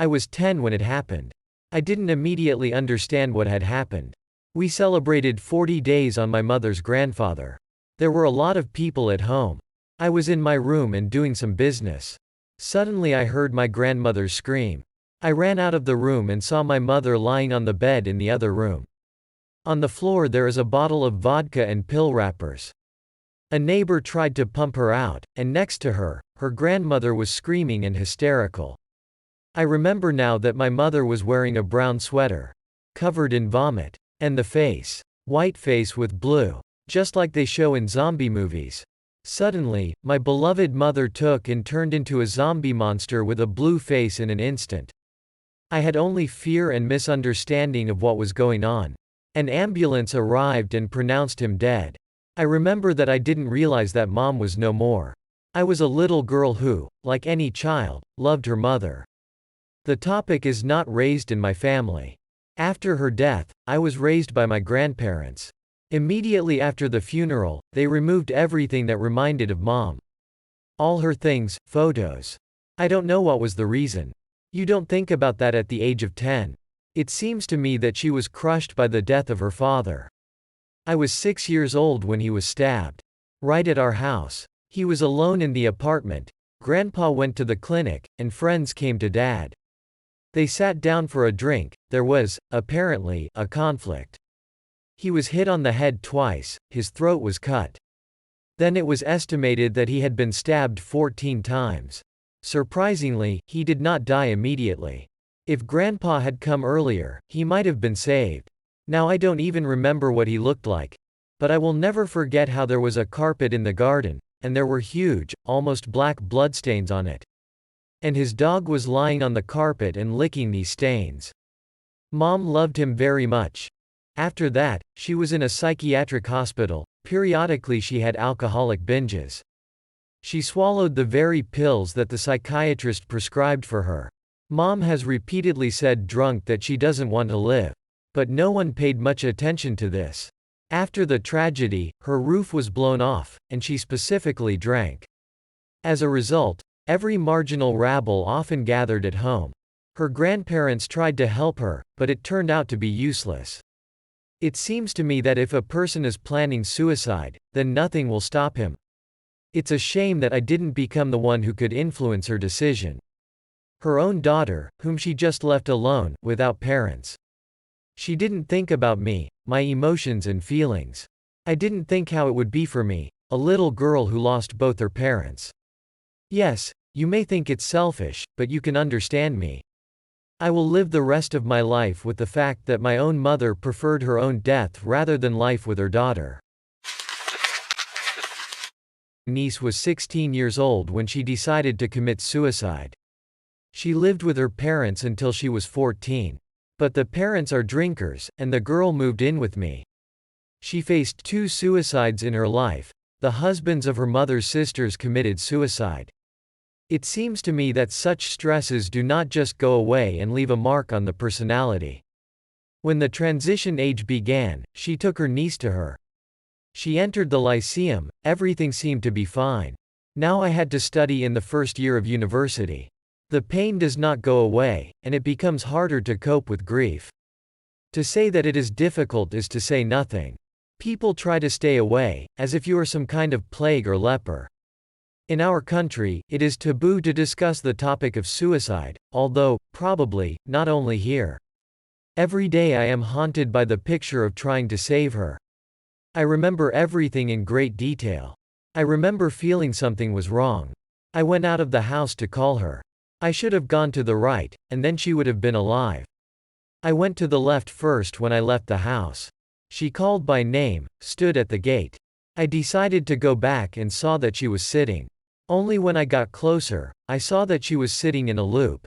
I was 10 when it happened. I didn't immediately understand what had happened. We celebrated 40 days on my mother's grandfather. There were a lot of people at home. I was in my room and doing some business. Suddenly I heard my grandmother scream. I ran out of the room and saw my mother lying on the bed in the other room. On the floor there is a bottle of vodka and pill wrappers. A neighbor tried to pump her out, and next to her, her grandmother was screaming and hysterical. I remember now that my mother was wearing a brown sweater, covered in vomit, and the face, white face with blue, just like they show in zombie movies. Suddenly, my beloved mother took and turned into a zombie monster with a blue face in an instant. I had only fear and misunderstanding of what was going on. An ambulance arrived and pronounced him dead. I remember that I didn't realize that mom was no more. I was a little girl who, like any child, loved her mother. The topic is not raised in my family. After her death, I was raised by my grandparents. Immediately after the funeral, they removed everything that reminded of mom. All her things, photos. I don't know what was the reason. You don't think about that at the age of 10. It seems to me that she was crushed by the death of her father. I was 6 years old when he was stabbed. Right at our house. He was alone in the apartment. Grandpa went to the clinic, and friends came to Dad. They sat down for a drink. There was, apparently, a conflict. He was hit on the head twice, his throat was cut. Then it was estimated that he had been stabbed 14 times. Surprisingly, he did not die immediately. If Grandpa had come earlier, he might have been saved. Now I don't even remember what he looked like. But I will never forget how there was a carpet in the garden, and there were huge, almost black bloodstains on it. And his dog was lying on the carpet and licking these stains. Mom loved him very much. After that, she was in a psychiatric hospital. Periodically she had alcoholic binges. She swallowed the very pills that the psychiatrist prescribed for her. Mom has repeatedly said drunk that she doesn't want to live. But no one paid much attention to this. After the tragedy, her roof was blown off, and she specifically drank. As a result, every marginal rabble often gathered at home. Her grandparents tried to help her, but it turned out to be useless. It seems to me that if a person is planning suicide, then nothing will stop him. It's a shame that I didn't become the one who could influence her decision. Her own daughter, whom she just left alone, without parents. She didn't think about me, my emotions and feelings. I didn't think how it would be for me, a little girl who lost both her parents. Yes, you may think it's selfish, but you can understand me. I will live the rest of my life with the fact that my own mother preferred her own death rather than life with her daughter. Niece was 16 years old when she decided to commit suicide. She lived with her parents until she was 14. But the parents are drinkers, and the girl moved in with me. She faced 2 suicides in her life. The husbands of her mother's sisters committed suicide. It seems to me that such stresses do not just go away and leave a mark on the personality. When the transition age began, she took her niece to her. She entered the Lyceum, everything seemed to be fine. Now I had to study in the first year of university. The pain does not go away, and it becomes harder to cope with grief. To say that it is difficult is to say nothing. People try to stay away, as if you are some kind of plague or leper. In our country, it is taboo to discuss the topic of suicide, although, probably, not only here. Every day I am haunted by the picture of trying to save her. I remember everything in great detail. I remember feeling something was wrong. I went out of the house to call her. I should have gone to the right, and then she would have been alive. I went to the left first when I left the house. She called by name, stood at the gate. I decided to go back and saw that she was sitting. Only when I got closer, I saw that she was sitting in a loop.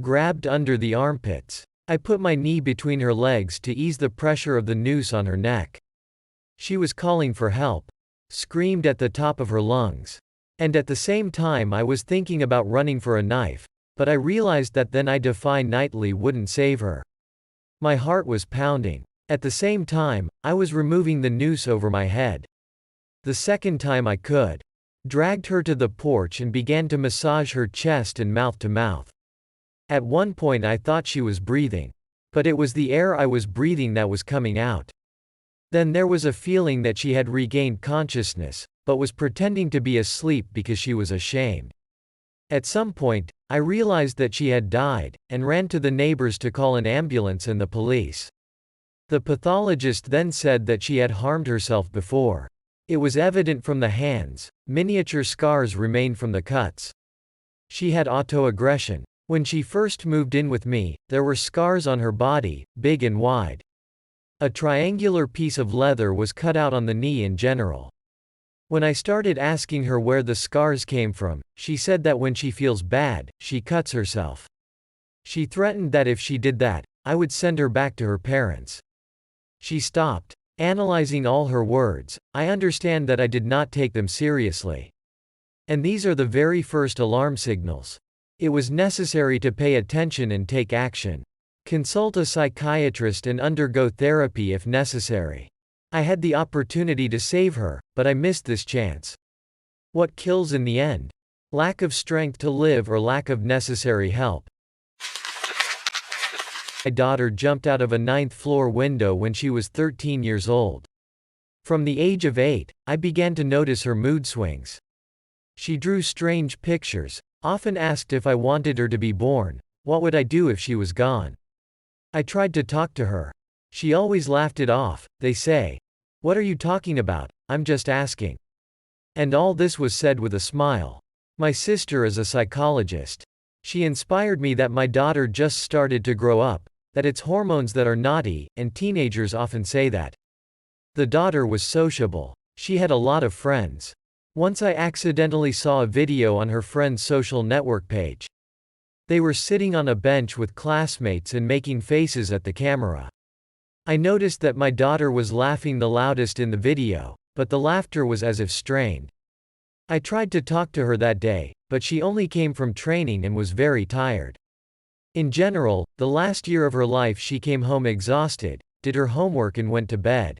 Grabbed under the armpits. I put my knee between her legs to ease the pressure of the noose on her neck. She was calling for help. Screamed at the top of her lungs. And at the same time I was thinking about running for a knife, but I realized that then I defy nightly wouldn't save her. My heart was pounding. At the same time, I was removing the noose over my head. The second time I could. Dragged her to the porch and began to massage her chest and mouth to mouth. At one point I thought she was breathing. But it was the air I was breathing that was coming out. Then there was a feeling that she had regained consciousness, but was pretending to be asleep because she was ashamed. At some point, I realized that she had died, and ran to the neighbors to call an ambulance and the police. The pathologist then said that she had harmed herself before. It was evident from the hands, miniature scars remained from the cuts. She had autoaggression. When she first moved in with me, there were scars on her body, big and wide. A triangular piece of leather was cut out on the knee in general. When I started asking her where the scars came from, she said that when she feels bad, she cuts herself. She threatened that if she did that, I would send her back to her parents. She stopped. Analyzing all her words, I understand that I did not take them seriously. And these are the very first alarm signals. It was necessary to pay attention and take action. Consult a psychiatrist and undergo therapy if necessary. I had the opportunity to save her, but I missed this chance. What kills in the end? Lack of strength to live or lack of necessary help. My daughter jumped out of a 9th-floor window when she was 13 years old. From the age of 8, I began to notice her mood swings. She drew strange pictures, often asked if I wanted her to be born, what would I do if she was gone. I tried to talk to her. She always laughed it off. They say, "What are you talking about? I'm just asking." And all this was said with a smile. My sister is a psychologist. She inspired me that my daughter just started to grow up, that it's hormones that are naughty, and teenagers often say that. The daughter was sociable. She had a lot of friends. Once I accidentally saw a video on her friend's social network page. They were sitting on a bench with classmates and making faces at the camera. I noticed that my daughter was laughing the loudest in the video, but the laughter was as if strained. I tried to talk to her that day, but she only came from training and was very tired. In general, the last year of her life she came home exhausted, did her homework and went to bed.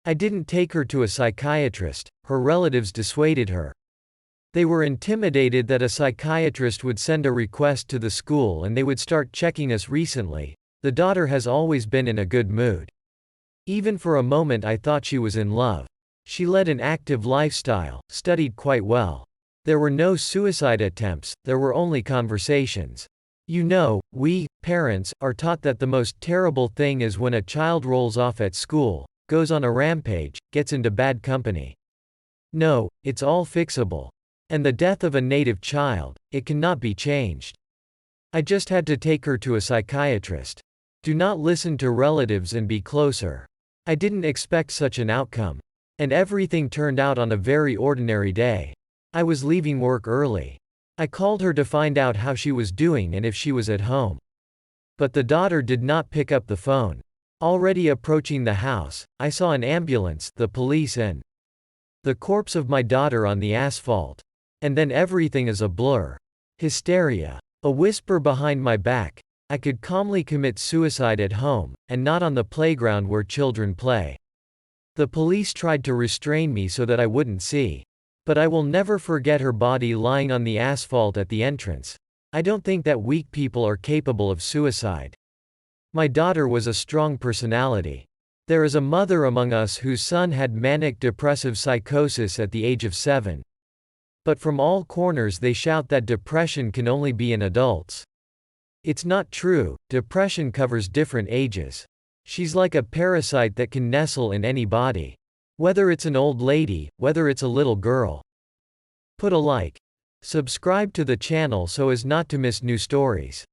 I didn't take her to a psychiatrist, her relatives dissuaded her. They were intimidated that a psychiatrist would send a request to the school and they would start checking us recently. The daughter has always been in a good mood. Even for a moment I thought she was in love. She led an active lifestyle, studied quite well. There were no suicide attempts, there were only conversations. You know, we, parents, are taught that the most terrible thing is when a child rolls off at school, goes on a rampage, gets into bad company. No, it's all fixable. And the death of a native child, it cannot be changed. I just had to take her to a psychiatrist. Do not listen to relatives and be closer. I didn't expect such an outcome. And everything turned out on a very ordinary day. I was leaving work early. I called her to find out how she was doing and if she was at home. But the daughter did not pick up the phone. Already approaching the house, I saw an ambulance, the police and the corpse of my daughter on the asphalt. And then everything is a blur. Hysteria. A whisper behind my back. I could calmly commit suicide at home, and not on the playground where children play. The police tried to restrain me so that I wouldn't see. But I will never forget her body lying on the asphalt at the entrance. I don't think that weak people are capable of suicide. My daughter was a strong personality. There is a mother among us whose son had manic depressive psychosis at the age of 7. But from all corners they shout that depression can only be in adults. It's not true, depression covers different ages. She's like a parasite that can nestle in any body. Whether it's an old lady, whether it's a little girl. Put a like. Subscribe to the channel so as not to miss new stories.